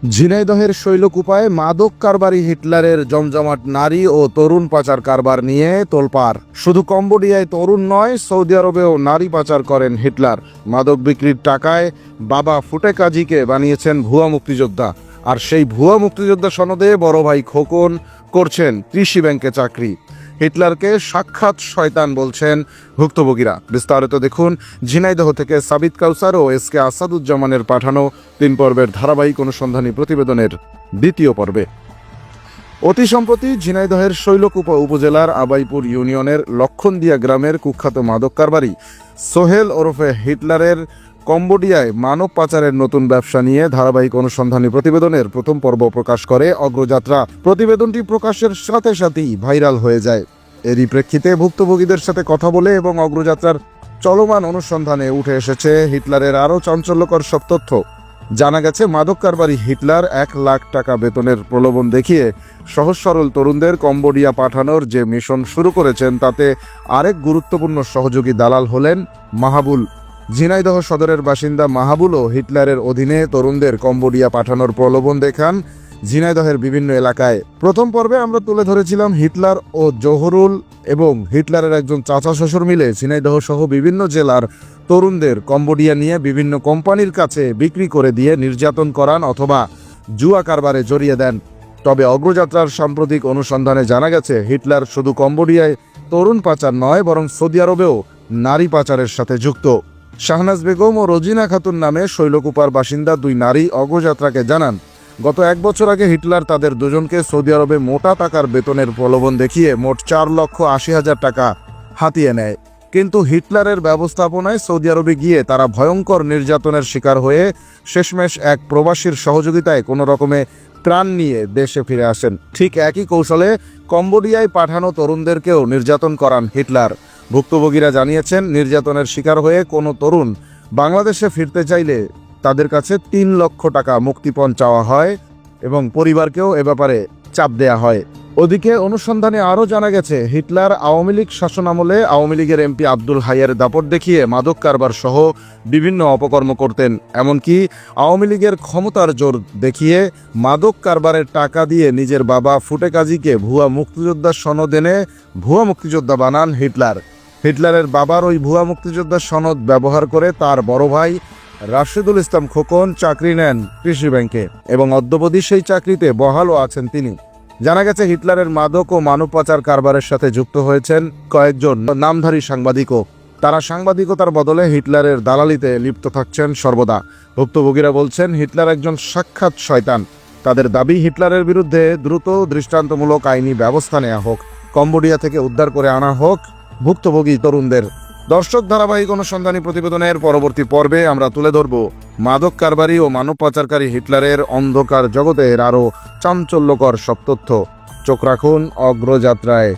ঝিনাইদহের শৈলকুপায় মাদক কারবারি হিটলারের জমজমাট নারী ও তরুণ পাচার কারবার নিয়ে তোলপাড়। শুধু কম্বোডিয়ায় তরুণ নয়, সৌদি আরবেও নারী পাচার করেন হিটলার। মাদক বিক্রির টাকায় বাবা ফুটে কাজীকে বানিয়েছেন ভুয়া মুক্তিযোদ্ধা, আর সেই ভুয়া মুক্তিযোদ্ধা সনদে বড় ভাই খোকন করছেন কৃষি ব্যাংকে চাকরি। হিটলারকে সাক্ষাৎ শয়তান বলছেন ভুক্তভোগীরা। বিস্তারিত দেখুন ঝিনাইদহ থেকে সাবিত কাউসার ও এস কে আসাদুজ্জামানের পাঠানো 3 পর্বের ধারাবাহিক অনুসন্ধানী প্রতিবেদনের দ্বিতীয় পর্বে। অতি সম্প্রতি ঝিনাইদহের শৈলকুপা উপজেলার আবাইপুর ইউনিয়নের লক্ষণদিয়া গ্রামের কুখ্যাত মাদক কারবারি সোহেল ওরফে হিটলারের কম্বোডিয়ায় মানব পাচারের নতুন ব্যবসা নিয়ে ধারাবাহিক অনুসন্ধানী প্রতিবেদনের প্রথম পর্ব প্রকাশ করে অগ্রযাত্রা। প্রতিবেদনটি প্রকাশের সাথে সাথেই ভাইরাল হয়ে যায়। এরই প্রেক্ষিতে ভুক্তভোগীদের সাথে কথা বলে এবং অগ্রযাত্রার চলমান অনুসন্ধানে উঠে এসেছে হিটলারের আরও চাঞ্চল্যকর সব তথ্য। জানা গেছে, মাদক কারবারি হিটলার 1 লাখ টাকা বেতনের প্রলোভন দেখিয়ে সহজ সরল তরুণদের কম্বোডিয়া পাঠানোর যে মিশন শুরু করেছেন, তাতে আরেক গুরুত্বপূর্ণ সহযোগী দালাল হলেন মাহাবুল। ঝিনাইদহ সদরের বাসিন্দা মাহাবুলও হিটলারের অধীনে তরুণদের কম্বোডিয়া পাঠানোর প্রলোভন দেখান ঝিনাইদহের বিভিন্ন এলাকায়। প্রথম পর্বে আমরা তুলে ধরেছিলাম হিটলার ও জহুরুল এবং হিটলারের একজন চাচা শ্বশুর মিলে ঝিনাইদহ সহ বিভিন্ন জেলার তরুণদের কম্বোডিয়া নিয়ে বিভিন্ন কোম্পানির কাছে বিক্রি করে দিয়ে নির্যাতন করান অথবা জুয়া কারবারে জড়িয়ে দেন। তবে অগ্রযাত্রার সাম্প্রতিক অনুসন্ধানে জানা গেছে, হিটলার শুধু কম্বোডিয়ায় তরুণ পাচার নয়, বরং সৌদি আরবেও নারী পাচারের সাথে যুক্ত। শাহনাজ বেগম ও রোজিনা খাতুন নামে শৈলকুপার বাসিন্দা 2 নারী অগ্রযাত্রাকে জানান, গত 1 বছর আগে হিটলার তাদের দুজনকে সৌদি আরবে মোটা টাকার বেতনের প্রলোভন দেখিয়ে মোট 4,80,000 টাকা হাতিয়ে নেয়। কিন্তু হিটলারের ব্যবস্থাপনায় সৌদি আরবে গিয়ে তারা ভয়ঙ্কর নির্যাতনের শিকার হয়ে শেষমেশ এক প্রবাসীর সহযোগিতায় কোনো রকমে ত্রাণ নিয়ে দেশে ফিরে আসেন। ঠিক একই কৌশলে কম্বোডিয়ায় পাঠানো তরুণদেরকেও নির্যাতন করান হিটলার। ভুক্তভোগীরা জানিয়েছেন, নির্যাতনের শিকার হয়ে কোনো তরুণ বাংলাদেশে ফিরতে চাইলে তাদের কাছে 3 লক্ষ টাকা মুক্তিপণ চাওয়া হয় এবং পরিবারকেও এ ব্যাপারে চাপ দেয়া হয়। ওদিকে অনুসন্ধানে আরও জানা গেছে, হিটলার আওয়ামী লীগ শাসনামলে আওয়ামী লীগের এমপি আব্দুল হাইয়ের দাপট দেখিয়ে মাদক কারবার সহ বিভিন্ন অপকর্ম করতেন। এমনকি আওয়ামী লীগের ক্ষমতার জোর দেখিয়ে মাদক কারবারের টাকা দিয়ে নিজের বাবা ফুটে কাজীকে ভুয়া মুক্তিযোদ্ধার সনদ এনে ভুয়া মুক্তিযোদ্ধা বানান হিটলার। হিটলারের বাবার ওই ভুয়া মুক্তিযোদ্ধার সনদ ব্যবহার করে তার বড় ভাই রাশেদুল ইসলাম খোকন চাকরি নেন কৃষি ব্যাংকে এবং অদ্যাবধি সেই চাকরিতে বহালও আছেন তিনি। জানা গেছে, হিটলারের মাদক ও মানব পাচার কারবারের সাথে যুক্ত হয়েছেন কয়েকজন নামধারী সাংবাদিকও। তারা সাংবাদিকতার বদলে হিটলারের দালালিতে লিপ্ত থাকছেন সর্বদা। ভুক্তভোগীরা বলছেন, হিটলার একজন সাক্ষাৎ শয়তান। তাদের দাবি, হিটলারের বিরুদ্ধে দ্রুত দৃষ্টান্তমূলক আইনি ব্যবস্থা নেওয়া হোক, কম্বোডিয়া থেকে উদ্ধার করে আনা হোক ভুক্তভোগী তরুণদের। দর্শক, ধারাবাহিক অনুসন্ধানী প্রতিবেদনের পরবর্তী পর্বে আমরা তুলে ধরব মাদক কারবারি ও মানব পাচারকারী হিটলারের অন্ধকার জগতের আরও চাঞ্চল্যকর সব তথ্য। চোখ রাখুন অগ্রযাত্রায়।